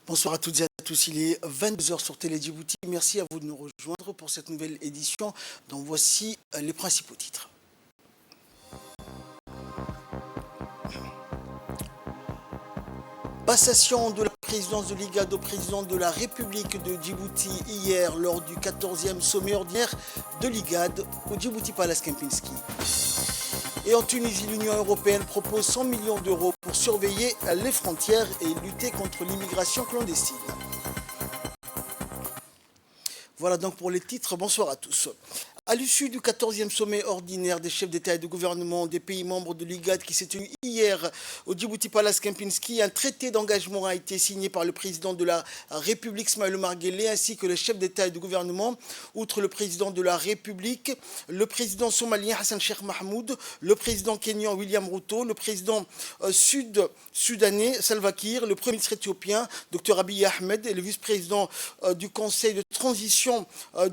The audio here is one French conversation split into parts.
Bonsoir à toutes et à tous, il est 22 heures sur Télé Djibouti. Merci à vous de nous rejoindre pour cette nouvelle édition dont voici les principaux titres. Passation de la présidence de l'IGAD au président de la République de Djibouti hier lors du 14e sommet ordinaire de l'IGAD au Djibouti Palace Kempinski. Et en Tunisie, l'Union européenne propose 100 millions d'euros pour surveiller les frontières et lutter contre l'immigration clandestine. Voilà donc pour les titres. Bonsoir à tous. À l'issue du 14e sommet ordinaire des chefs d'État et de gouvernement des pays membres de l'IGAD qui s'est tenu hier au Djibouti Palace Kempinski, un traité d'engagement a été signé par le président de la République Ismaël Omar Guelleh ainsi que les chefs d'État et de gouvernement, outre le président de la République, le président somalien Hassan Sheikh Mahmoud, le président kényan William Ruto, le président sud-soudanais Salva Kiir, le premier ministre éthiopien Dr Abiy Ahmed et le vice-président du Conseil de transition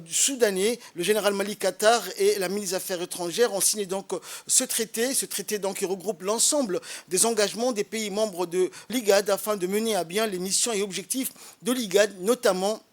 soudanais, le général Malik Qatar et la ministre des Affaires étrangères ont signé donc ce traité. Ce traité donc qui regroupe l'ensemble des engagements des pays membres de l'IGAD afin de mener à bien les missions et objectifs de l'IGAD, notamment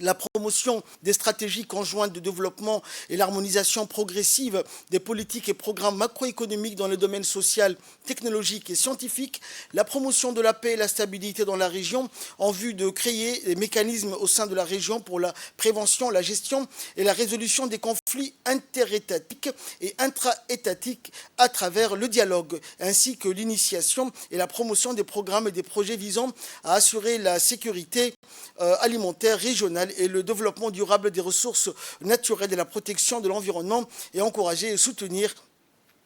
la promotion des stratégies conjointes de développement et l'harmonisation progressive des politiques et programmes macroéconomiques dans le domaine social, technologique et scientifique, la promotion de la paix et la stabilité dans la région en vue de créer des mécanismes au sein de la région pour la prévention, la gestion et la résolution des conflits interétatiques et intra-étatiques à travers le dialogue, ainsi que l'initiation et la promotion des programmes et des projets visant à assurer la sécurité alimentaire régionale et le développement durable des ressources naturelles et la protection de l'environnement et encourager et soutenir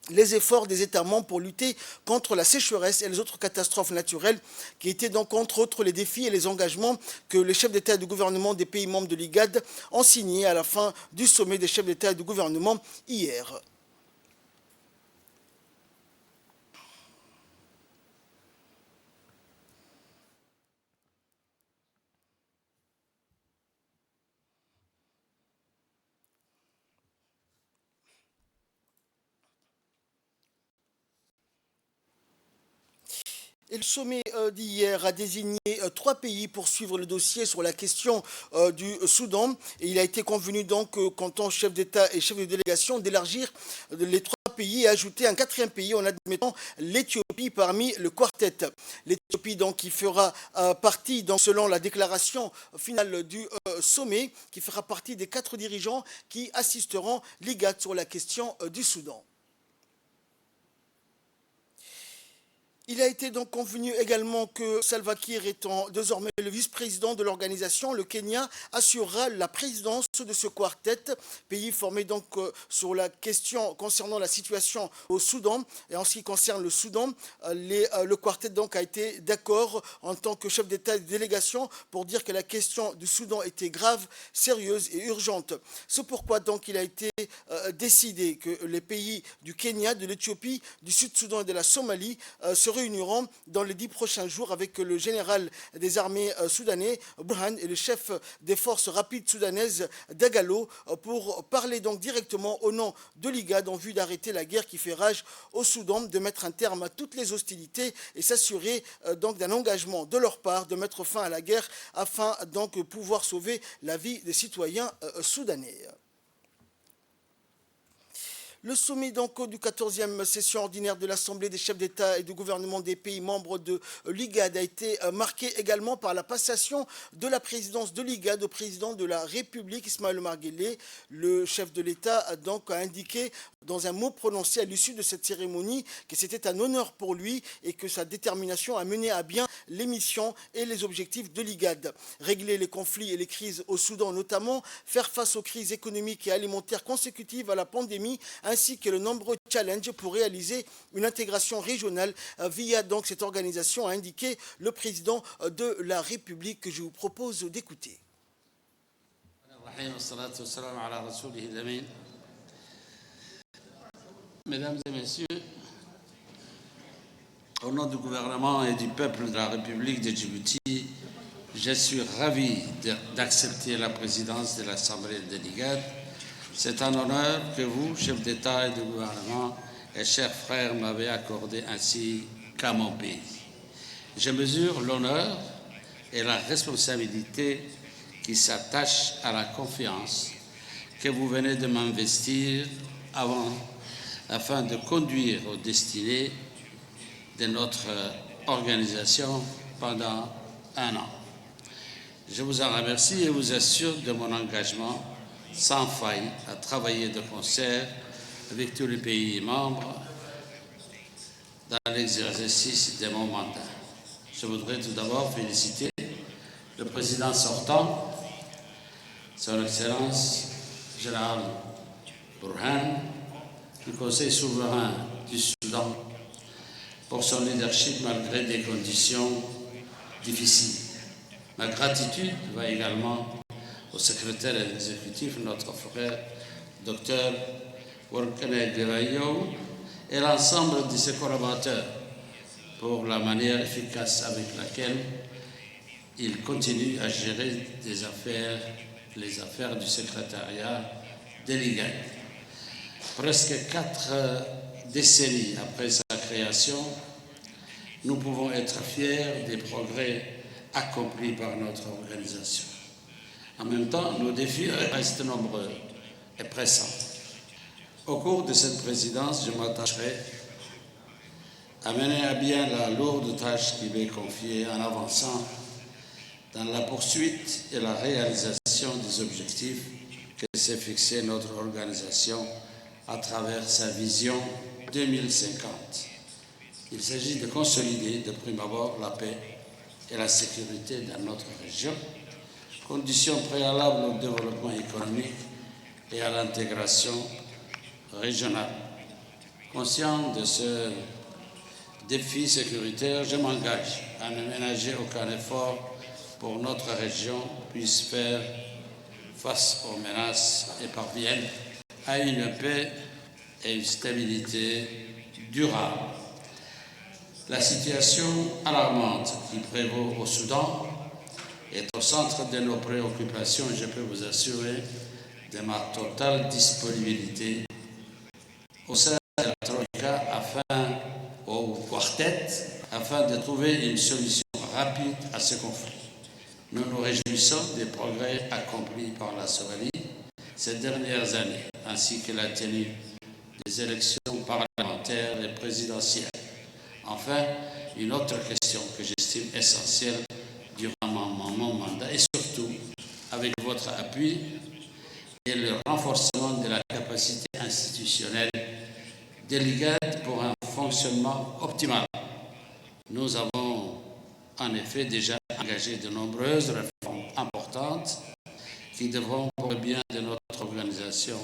les efforts des États membres pour lutter contre la sécheresse et les autres catastrophes naturelles qui étaient donc entre autres les défis et les engagements que les chefs d'État et de gouvernement des pays membres de l'IGAD ont signés à la fin du sommet des chefs d'État et de gouvernement hier. Et le sommet d'hier a désigné 3 pays pour suivre le dossier sur la question du Soudan. Et il a été convenu donc, comptant chef d'État et chef de délégation, d'élargir les 3 pays et ajouter un 4e pays en admettant l'Éthiopie parmi le quartet. L'Éthiopie donc qui fera partie, donc, selon la déclaration finale du sommet, qui fera partie des 4 dirigeants qui assisteront l'IGAD sur la question du Soudan. Il a été donc convenu également que Salva Kiir étant désormais le vice-président de l'organisation, le Kenya assurera la présidence de ce quartet, pays formé donc sur la question concernant la situation au Soudan. Et en ce qui concerne le Soudan, le quartet donc a été d'accord en tant que chef d'État et de délégation pour dire que la question du Soudan était grave, sérieuse et urgente. C'est pourquoi donc il a été décidé que les pays du Kenya, de l'Éthiopie, du Sud-Soudan et de la Somalie se réuniront dans les 10 prochains jours avec le général des armées soudanais, Burhan, et le chef des forces rapides soudanaises, Dagalo, pour parler donc directement au nom de l'IGAD en vue d'arrêter la guerre qui fait rage au Soudan, de mettre un terme à toutes les hostilités et s'assurer donc d'un engagement de leur part de mettre fin à la guerre afin donc de pouvoir sauver la vie des citoyens soudanais. Le sommet donc du 14e session ordinaire de l'Assemblée des chefs d'État et de gouvernement des pays membres de l'IGAD a été marqué également par la passation de la présidence de l'IGAD au président de la République, Ismaël Omar Guelleh. Le chef de l'État a indiqué dans un mot prononcé à l'issue de cette cérémonie que c'était un honneur pour lui et que sa détermination a mené à bien les missions et les objectifs de l'IGAD. Régler les conflits et les crises au Soudan notamment, faire face aux crises économiques et alimentaires consécutives à la pandémie, ainsi que le nombreux challenges pour réaliser une intégration régionale via donc cette organisation, a indiqué le président de la République que je vous propose d'écouter. Mesdames et messieurs, au nom du gouvernement et du peuple de la République de Djibouti, je suis ravi d'accepter la présidence de l'Assemblée de l'IGAD. C'est un honneur que vous, chefs d'État et de gouvernement et chers frères, m'avez accordé ainsi qu'à mon pays. Je mesure l'honneur et la responsabilité qui s'attache à la confiance que vous venez de m'investir afin de conduire aux destinées de notre organisation pendant un an. Je vous en remercie et vous assure de mon engagement sans faille à travailler de concert avec tous les pays membres dans l'exercice de mon mandat. Je voudrais tout d'abord féliciter le président sortant, Son Excellence Général Burhan, du Conseil souverain du Soudan, pour son leadership malgré des conditions difficiles. Ma gratitude va également au secrétaire exécutif, notre frère Dr Workene Devayo, et l'ensemble de ses collaborateurs pour la manière efficace avec laquelle il continue à gérer les affaires du secrétariat de l'IGAD. Presque 4 décennies après sa création, nous pouvons être fiers des progrès accomplis par notre organisation. En même temps, nos défis restent nombreux et pressants. Au cours de cette présidence, je m'attacherai à mener à bien la lourde tâche qui m'est confiée en avançant dans la poursuite et la réalisation des objectifs que s'est fixé notre organisation à travers sa vision 2050. Il s'agit de consolider de prime abord la paix et la sécurité dans notre région, condition préalable au développement économique et à l'intégration régionale. Conscient de ce défi sécuritaire, je m'engage à ne ménager aucun effort pour notre région puisse faire face aux menaces et parvienne à une paix et une stabilité durable. La situation alarmante qui prévaut au Soudan est au centre de nos préoccupations et je peux vous assurer de ma totale disponibilité au sein de la Troïka au quartet, afin de trouver une solution rapide à ce conflit. Nous nous réjouissons des progrès accomplis par la Somalie ces dernières années, ainsi que la tenue des élections parlementaires et présidentielles. Enfin, une autre question que j'estime essentielle durant mon mandat et surtout avec votre appui est le renforcement de la capacité institutionnelle de l'IGAD pour un fonctionnement optimal. Nous avons en effet déjà engagé de nombreuses réformes importantes qui devront, pour le bien de notre organisation,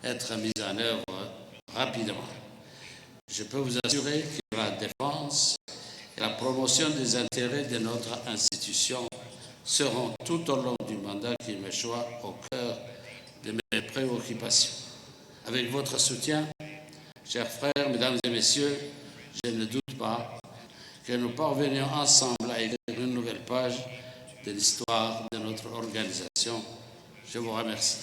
être mises en œuvre rapidement. Je peux vous assurer que la défense et la promotion des intérêts de notre institution seront tout au long du mandat qui me choisit au cœur de mes préoccupations. Avec votre soutien, chers frères, mesdames et messieurs, je ne doute pas que nous parvenions ensemble à écrire une nouvelle page de l'histoire de notre organisation. Je vous remercie.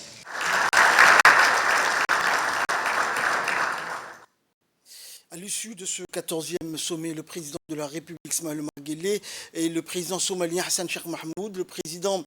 À l'issue de ce 14e sommet, le président de la République Ismaël Omar Guelleh et le président somalien Hassan Sheikh Mahmoud, le président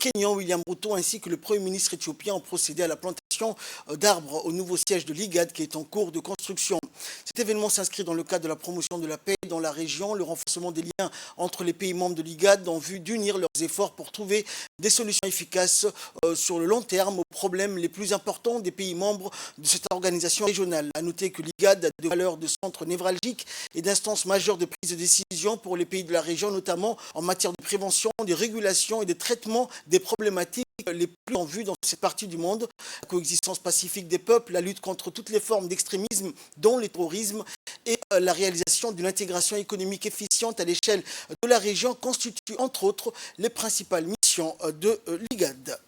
kenyan William Ruto ainsi que le premier ministre éthiopien ont procédé à la plantation d'arbres au nouveau siège de l'IGAD qui est en cours de construction. Cet événement s'inscrit dans le cadre de la promotion de la paix dans la région, le renforcement des liens entre les pays membres de l'IGAD en vue d'unir leurs efforts pour trouver des solutions efficaces sur le long terme aux problèmes les plus importants des pays membres de cette organisation régionale. À noter que l'IGAD a de valeurs de centre névralgique et d'instance majeure de prise de décision pour les pays de la région, notamment en matière de prévention, de régulation et de traitement des problématiques les plus en vue dans cette partie du monde, la coexistence pacifique des peuples, la lutte contre toutes les formes d'extrémisme, dont le terrorisme, et la réalisation d'une intégration économique efficiente à l'échelle de la région constituent entre autres les principales missions de l'IGAD.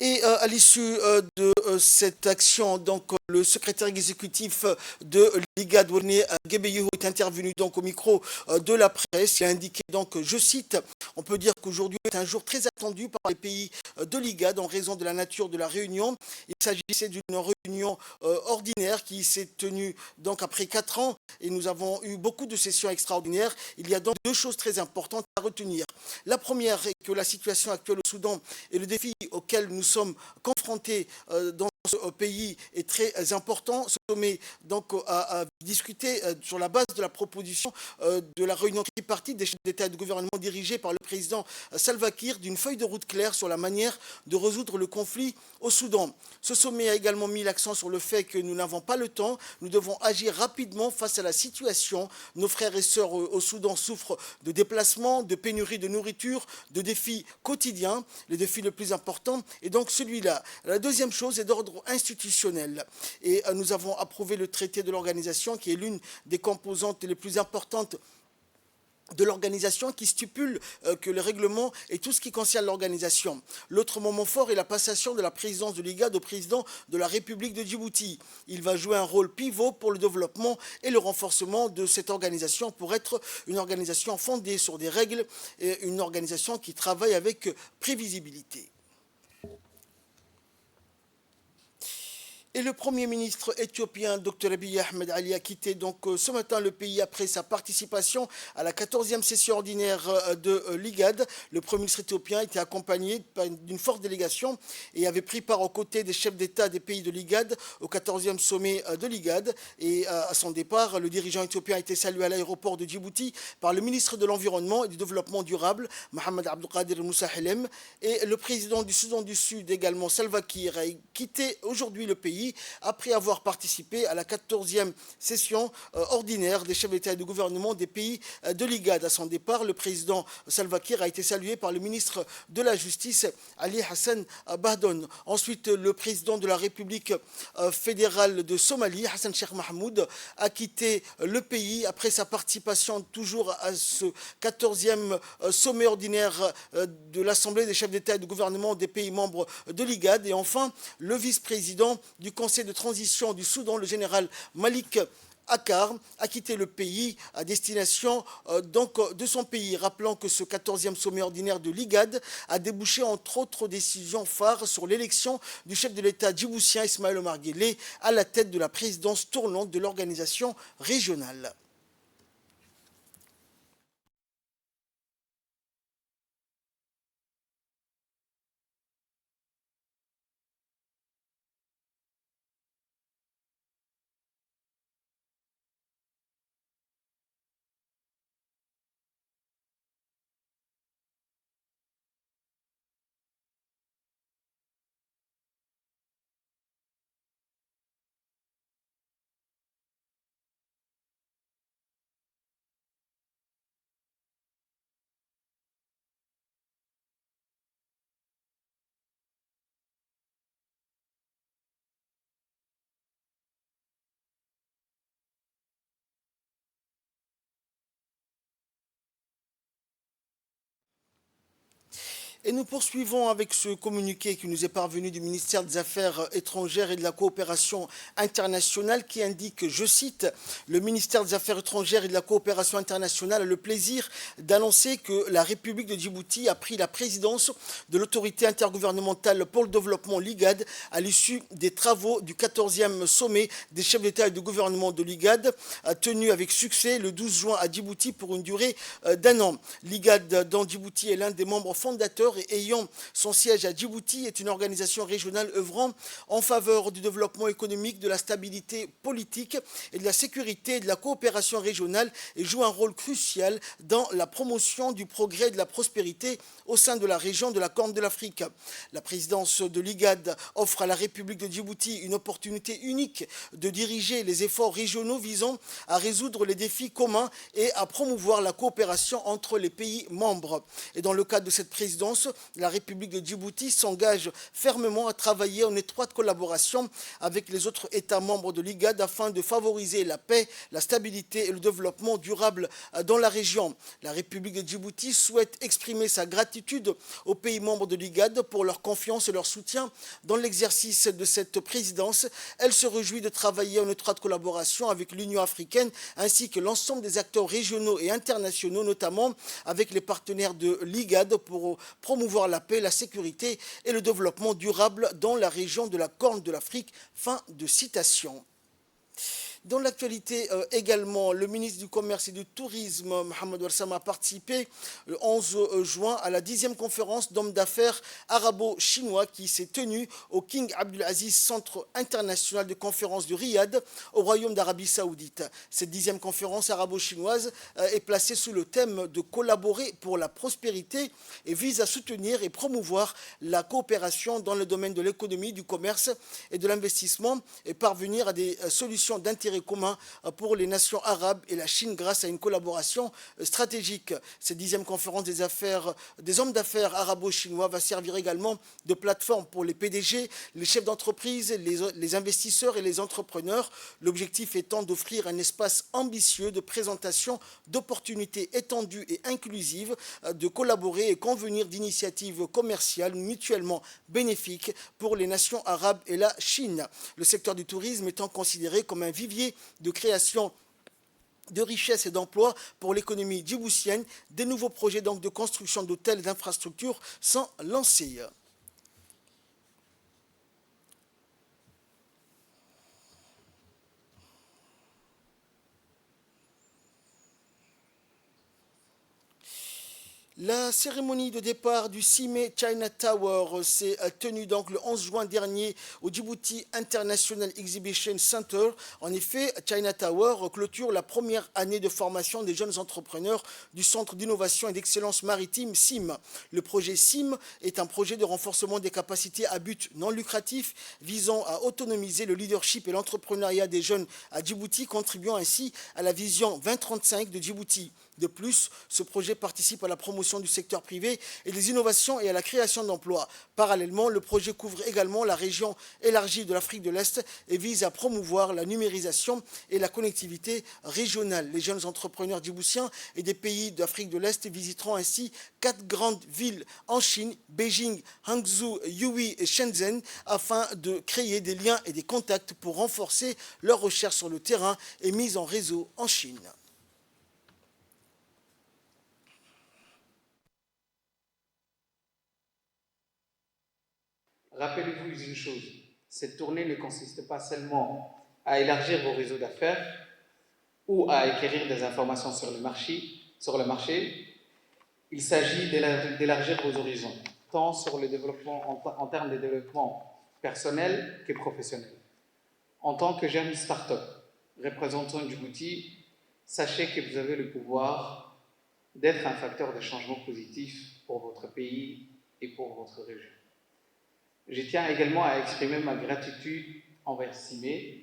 Et à l'issue de cette action, donc le secrétaire exécutif de l'IGAD, Werne Gebeyehu, est intervenu donc au micro de la presse. Il a indiqué donc, je cite, on peut dire qu'aujourd'hui est un jour très attendu par les pays de l'IGAD en raison de la nature de la réunion. Il s'agissait d'une réunion ordinaire qui s'est tenue donc après 4 ans et nous avons eu beaucoup de sessions extraordinaires. Il y a donc 2 choses très importantes à retenir. La première est que la situation actuelle au Soudan et le défi auquel nous sommes confrontés dans ce pays est très important. Ce sommet donc a discuté sur la base de la proposition de la réunion tripartite des chefs d'État et de gouvernement dirigée par le président Salva Kiir d'une feuille de route claire sur la manière de résoudre le conflit au Soudan. Ce sommet a également mis l'accent sur le fait que nous n'avons pas le temps, nous devons agir rapidement face à la situation. Nos frères et sœurs au Soudan souffrent de déplacements, de pénurie de nourriture, de défis quotidiens. Le défi le plus important est donc celui-là. La deuxième chose est d'ordre institutionnel. Et nous avons approuvé le traité de l'organisation qui est l'une des composantes les plus importantes de l'organisation qui stipule que le règlement et tout ce qui concerne l'organisation. L'autre moment fort est la passation de la présidence de l'IGAD au président de la République de Djibouti. Il va jouer un rôle pivot pour le développement et le renforcement de cette organisation pour être une organisation fondée sur des règles et une organisation qui travaille avec prévisibilité. Et le Premier ministre éthiopien, Dr Abiy Ahmed Ali, a quitté donc ce matin le pays après sa participation à la 14e session ordinaire de l'IGAD. Le Premier ministre éthiopien était accompagné d'une forte délégation et avait pris part aux côtés des chefs d'État des pays de l'IGAD au 14e sommet de l'IGAD. Et à son départ, le dirigeant éthiopien a été salué à l'aéroport de Djibouti par le ministre de l'Environnement et du Développement durable, Mohamed Abdelkader Moussa Helem. Et le président du Soudan du Sud, également Salva Kiir, a quitté aujourd'hui le pays après avoir participé à la 14e session ordinaire des chefs d'État et de gouvernement des pays de l'IGAD. À son départ, le président Salva Kiir a été salué par le ministre de la Justice, Ali Hassan Bahdon. Ensuite, le président de la République fédérale de Somalie, Hassan Sheikh Mahmoud, a quitté le pays après sa participation toujours à ce 14e sommet ordinaire de l'Assemblée des chefs d'État et de gouvernement des pays membres de l'IGAD. Et enfin, le vice-président du Conseil de transition du Soudan, le général Malik Akar, a quitté le pays à destination de son pays, rappelant que ce 14e sommet ordinaire de l'IGAD a débouché entre autres décisions phares sur l'élection du chef de l'État djiboutien Ismaël Omar Guelleh à la tête de la présidence tournante de l'organisation régionale. Et nous poursuivons avec ce communiqué qui nous est parvenu du ministère des Affaires étrangères et de la coopération internationale qui indique, je cite, « Le ministère des Affaires étrangères et de la coopération internationale a le plaisir d'annoncer que la République de Djibouti a pris la présidence de l'autorité intergouvernementale pour le développement l'IGAD à l'issue des travaux du 14e sommet des chefs d'État et de gouvernement de l'IGAD tenu avec succès le 12 juin à Djibouti pour une durée d'1 an. L'IGAD dont Djibouti est l'un des membres fondateurs et ayant son siège à Djibouti est une organisation régionale œuvrant en faveur du développement économique, de la stabilité politique et de la sécurité et de la coopération régionale et joue un rôle crucial dans la promotion du progrès et de la prospérité au sein de la région de la Corne de l'Afrique. La présidence de l'IGAD offre à la République de Djibouti une opportunité unique de diriger les efforts régionaux visant à résoudre les défis communs et à promouvoir la coopération entre les pays membres. Et dans le cadre de cette présidence, présidence, la République de Djibouti s'engage fermement à travailler en étroite collaboration avec les autres États membres de l'IGAD afin de favoriser la paix, la stabilité et le développement durable dans la région. La République de Djibouti souhaite exprimer sa gratitude aux pays membres de l'IGAD pour leur confiance et leur soutien dans l'exercice de cette présidence. Elle se réjouit de travailler en étroite collaboration avec l'Union africaine ainsi que l'ensemble des acteurs régionaux et internationaux, notamment avec les partenaires de l'IGAD pour promouvoir la paix, la sécurité et le développement durable dans la région de la Corne de l'Afrique. Fin de citation. Dans l'actualité également, le ministre du Commerce et du Tourisme, Mohamed Warsame, a participé le 11 juin à la 10e conférence d'hommes d'affaires arabo-chinois qui s'est tenue au King Abdulaziz Centre international de conférences de Riyad au Royaume d'Arabie Saoudite. Cette 10e conférence arabo-chinoise est placée sous le thème de collaborer pour la prospérité et vise à soutenir et promouvoir la coopération dans le domaine de l'économie, du commerce et de l'investissement et parvenir à des solutions d'intérêt commun pour les nations arabes et la Chine grâce à une collaboration stratégique. Cette 10e conférence des hommes d'affaires arabo-chinois va servir également de plateforme pour les PDG, les chefs d'entreprise, les investisseurs et les entrepreneurs. L'objectif étant d'offrir un espace ambitieux de présentation d'opportunités étendues et inclusives, de collaborer et convenir d'initiatives commerciales mutuellement bénéfiques pour les nations arabes et la Chine. Le secteur du tourisme étant considéré comme un vivier de création de richesses et d'emplois pour l'économie djiboutienne. Des nouveaux projets donc de construction d'hôtels et d'infrastructures sont lancés. La cérémonie de départ du 6 mai China Tower s'est tenue donc le 11 juin dernier au Djibouti International Exhibition Center. En effet, China Tower clôture la première année de formation des jeunes entrepreneurs du Centre d'innovation et d'excellence maritime CIM. Le projet CIM est un projet de renforcement des capacités à but non lucratif visant à autonomiser le leadership et l'entrepreneuriat des jeunes à Djibouti, contribuant ainsi à la vision 2035 de Djibouti. De plus, ce projet participe à la promotion du secteur privé et des innovations et à la création d'emplois. Parallèlement, le projet couvre également la région élargie de l'Afrique de l'Est et vise à promouvoir la numérisation et la connectivité régionale. Les jeunes entrepreneurs djiboutiens et des pays d'Afrique de l'Est visiteront ainsi 4 grandes villes en Chine, Beijing, Hangzhou, Yui et Shenzhen, afin de créer des liens et des contacts pour renforcer leurs recherches sur le terrain et mise en réseau en Chine. Rappelez-vous une chose, cette tournée ne consiste pas seulement à élargir vos réseaux d'affaires ou à acquérir des informations sur le marché. Il s'agit d'élargir vos horizons, tant sur le développement, en termes de développement personnel que professionnel. En tant que jeune start-up représentant Djibouti, sachez que vous avez le pouvoir d'être un facteur de changement positif pour votre pays et pour votre région. Je tiens également à exprimer ma gratitude envers CIME,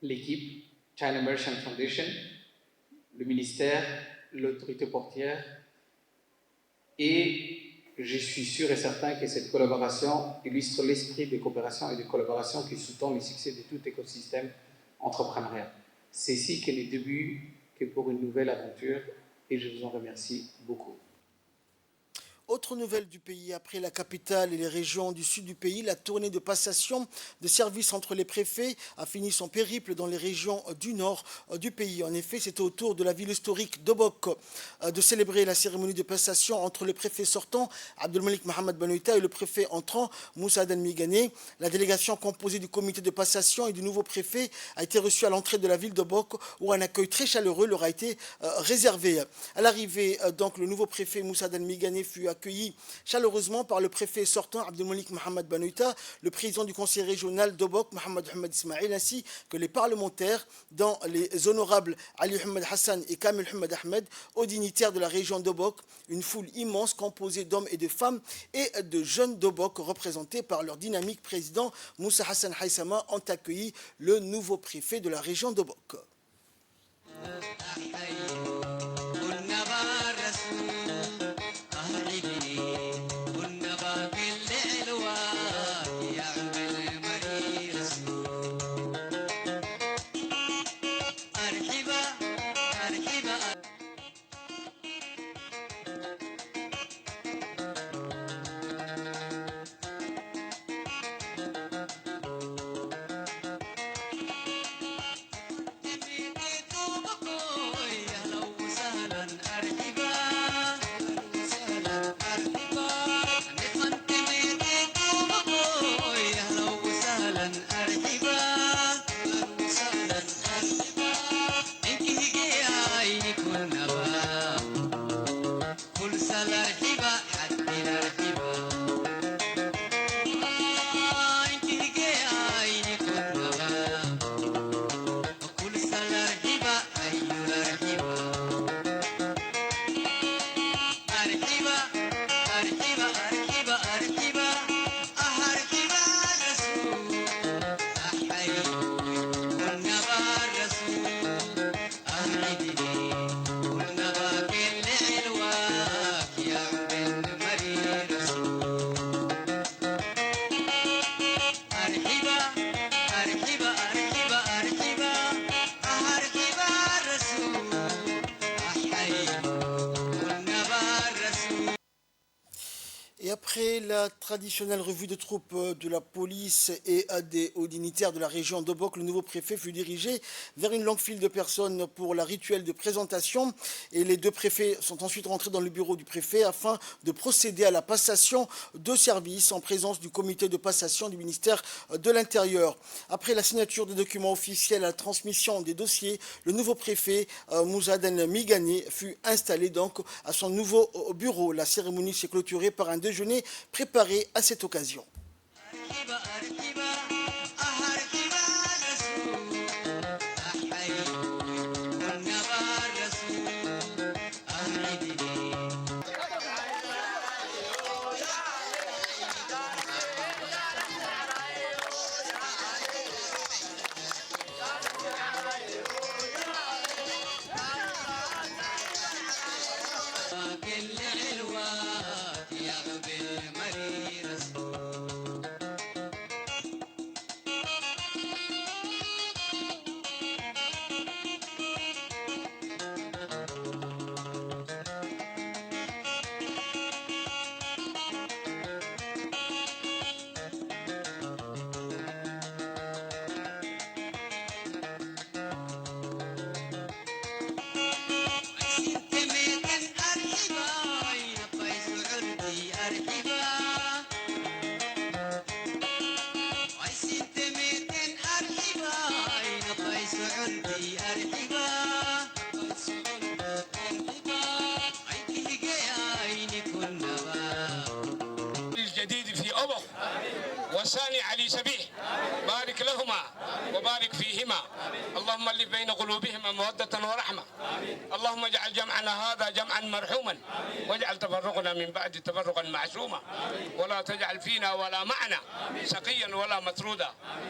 l'équipe, China Merchant Foundation, le ministère, l'autorité portière, et je suis sûr et certain que cette collaboration illustre l'esprit de coopération et de collaboration qui sous-tend le succès de tout écosystème entrepreneurial. C'est ici que les débuts que pour une nouvelle aventure, et je vous en remercie beaucoup. Autre nouvelle du pays, après la capitale et les régions du sud du pays, la tournée de passation de services entre les préfets a fini son périple dans les régions du nord du pays. En effet, c'était au tour de la ville historique d'Obok de célébrer la cérémonie de passation entre le préfet sortant, Abdelmalik Mohamed Benoïta, et le préfet entrant, Moussa Aden Migane. La délégation composée du comité de passation et du nouveau préfet a été reçue à l'entrée de la ville d'Obok, où un accueil très chaleureux leur a été réservé. À l'arrivée, donc, le nouveau préfet Moussa Aden Migane fut accueilli chaleureusement par le préfet sortant Abdelmalik Mohamed Benoïta, le président du conseil régional d'Obok Mohamed Ahmed Ismail, ainsi que les parlementaires, dont les honorables Ali Ahmed Hassan et Kamel Ahmed Ahmed, aux dignitaires de la région d'Obok, une foule immense composée d'hommes et de femmes et de jeunes d'Obok représentés par leur dynamique président Moussa Hassan Haïsama ont accueilli le nouveau préfet de la région d'Obok. Après la traditionnelle revue de troupes de la police et des hauts dignitaires de la région d'Obok, le nouveau préfet fut dirigé vers une longue file de personnes pour la rituelle de présentation. Et les deux préfets sont ensuite rentrés dans le bureau du préfet afin de procéder à la passation de services en présence du comité de passation du ministère de l'Intérieur. Après la signature des documents officiels et la transmission des dossiers, le nouveau préfet Mouzaden Migane fut installé donc à son nouveau bureau. La cérémonie s'est clôturée par un déjeuner préparé à cette occasion. الجديد في أبو والثاني علي سبيح بارك لهما وبارك فيهما اللهم الف بين قلوبهما مودة ورحمة اللهم اجعل جمعنا هذا جمعا مرحوما واجعل تفرقنا من بعد تفرقا معصوما ولا تجعل فينا ولا معنا شقيا ولا مطرودا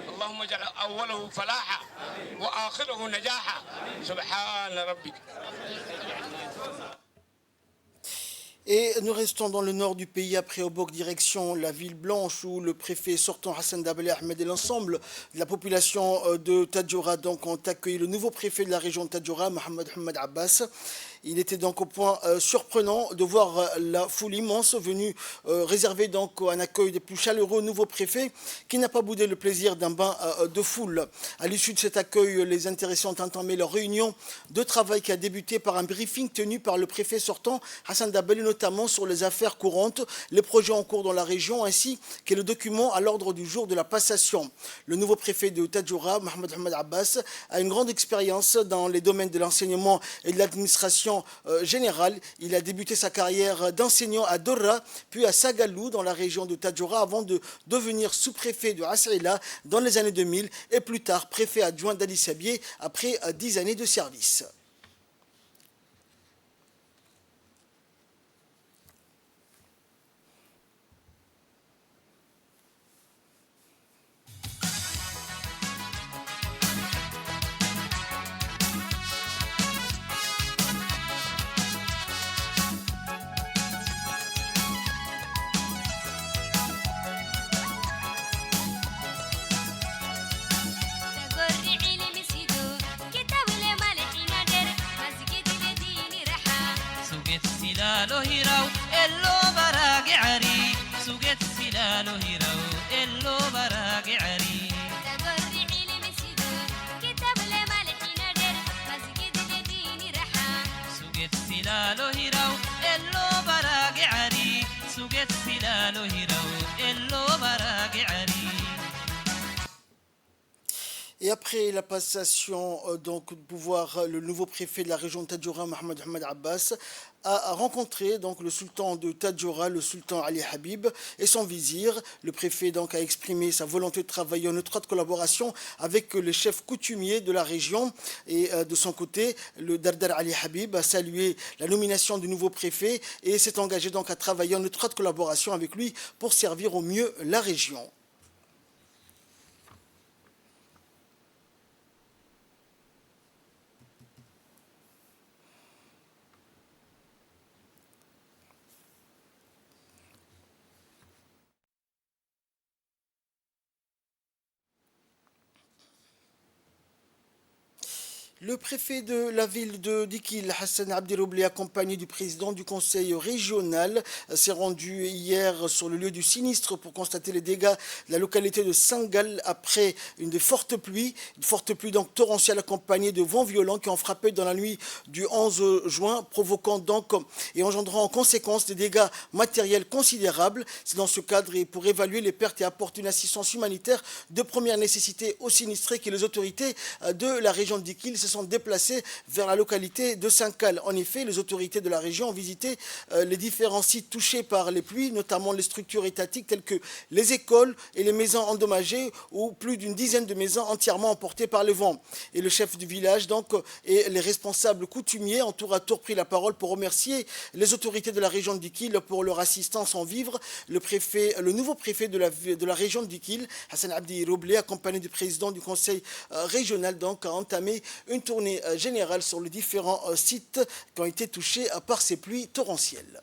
اللهم اجعل أوله فلاحا وآخره نجاحا سبحان ربك. Et nous restons dans le nord du pays après Obok, direction la ville blanche où le préfet sortant Hassan Dabelé Ahmed et l'ensemble de la population de Tadjoura donc ont accueilli le nouveau préfet de la région de Tadjoura, Mohamed Ahmed Abbas. Il était donc au point surprenant de voir la foule immense venue réserver donc un accueil des plus chaleureux au nouveau préfet qui n'a pas boudé le plaisir d'un bain de foule. À l'issue de cet accueil, les intéressés ont entamé leur réunion de travail qui a débuté par un briefing tenu par le préfet sortant Hassan Dabelé, notamment sur les affaires courantes, les projets en cours dans la région ainsi que le document à l'ordre du jour de la passation. Le nouveau préfet de Tadjoura, Mohamed Ahmed Abbas, a une grande expérience dans les domaines de l'enseignement et de l'administration générale. Il a débuté sa carrière d'enseignant à Dorra, puis à Sagalou dans la région de Tadjoura avant de devenir sous-préfet de Assaïla dans les années 2000 et plus tard préfet adjoint d'Ali Sabié après 10 années de service. Et après la passation donc, de pouvoir, le nouveau préfet de la région de Tadjoura, Mohamed Ahmed Abbas, a rencontré donc, le sultan de Tadjoura, le sultan Ali Habib, et son vizir. Le préfet donc, a exprimé sa volonté de travailler en étroite collaboration avec les chefs coutumiers de la région. Et de son côté, le Dardar Ali Habib a salué la nomination du nouveau préfet et s'est engagé donc, à travailler en étroite collaboration avec lui pour servir au mieux la région. Le préfet de la ville de Dikil, Hassan Abdiroubli, accompagné du président du conseil régional, s'est rendu hier sur le lieu du sinistre pour constater les dégâts de la localité de Sangal après une forte pluie donc torrentielle accompagnée de vents violents qui ont frappé dans la nuit du 11 juin, provoquant donc et engendrant en conséquence des dégâts matériels considérables. C'est dans ce cadre et pour évaluer les pertes et apporter une assistance humanitaire de première nécessité aux sinistrés que les autorités de la région de Dikil se sont déplacés vers la localité de Sangal. En effet, les autorités de la région ont visité les différents sites touchés par les pluies, notamment les structures étatiques telles que les écoles et les maisons endommagées ou plus d'une dizaine de maisons entièrement emportées par le vent. Et le chef du village donc et les responsables coutumiers ont tour à tour pris la parole pour remercier les autorités de la région de Dikil pour leur assistance en vivres. Le nouveau préfet de la région de Dikil, Hassan Abdiroubli, accompagné du président du conseil régional, donc a entamé une tournée générale sur les différents sites qui ont été touchés par ces pluies torrentielles.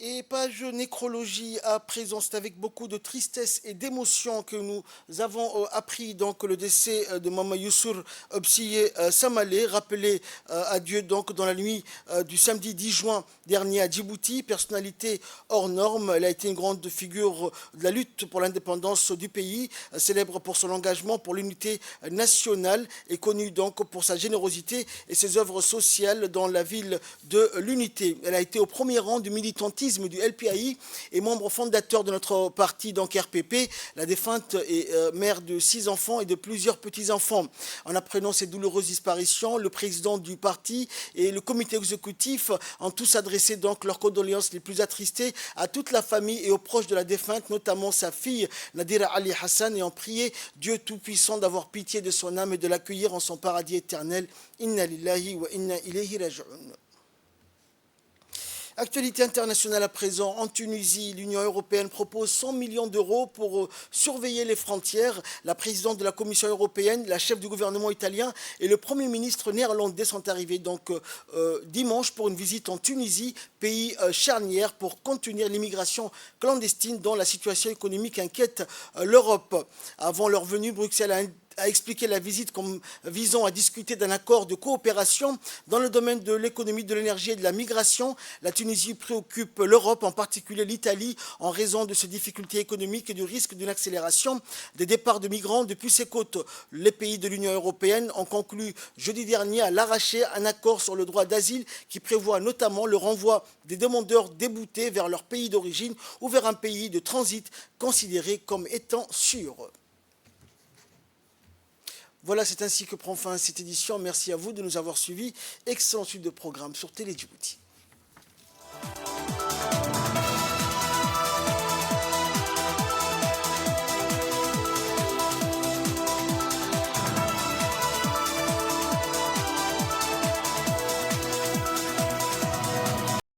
Et page nécrologie à présent, c'est avec beaucoup de tristesse et d'émotion que nous avons appris donc le décès de Mama Youssour Obsiye Samalé, rappelé à Dieu donc dans la nuit du samedi 10 juin dernier à Djibouti, personnalité hors norme. Elle a été une grande figure de la lutte pour l'indépendance du pays, célèbre pour son engagement pour l'unité nationale et connue donc pour sa générosité et ses œuvres sociales dans la ville de l'unité. Elle a été au premier rang du militantisme du LPAI et membre fondateur de notre parti, donc RPP. La défunte est mère de 6 enfants et de plusieurs petits-enfants. En apprenant cette douloureuse disparition, le président du parti et le comité exécutif ont tous adressé donc leurs condoléances les plus attristées à toute la famille et aux proches de la défunte, notamment sa fille Nadira Ali Hassan, et ont prié Dieu Tout-Puissant d'avoir pitié de son âme et de l'accueillir en son paradis éternel. Inna lillahi wa inna ilayhi raji'un. Actualité internationale à présent, en Tunisie, l'Union européenne propose 100 millions d'euros pour surveiller les frontières. La présidente de la Commission européenne, la chef du gouvernement italien et le Premier ministre néerlandais sont arrivés donc dimanche pour une visite en Tunisie, pays charnière pour contenir l'immigration clandestine dont la situation économique inquiète l'Europe. Avant leur venue, Bruxelles a expliqué la visite comme visant à discuter d'un accord de coopération dans le domaine de l'économie, de l'énergie et de la migration. La Tunisie préoccupe l'Europe, en particulier l'Italie, en raison de ses difficultés économiques et du risque d'une accélération des départs de migrants depuis ses côtes. Les pays de l'Union européenne ont conclu jeudi dernier à l'arraché un accord sur le droit d'asile qui prévoit notamment le renvoi des demandeurs déboutés vers leur pays d'origine ou vers un pays de transit considéré comme étant sûr. Voilà, c'est ainsi que prend fin cette édition. Merci à vous de nous avoir suivis. Excellente suite de programme sur Télé Djibouti.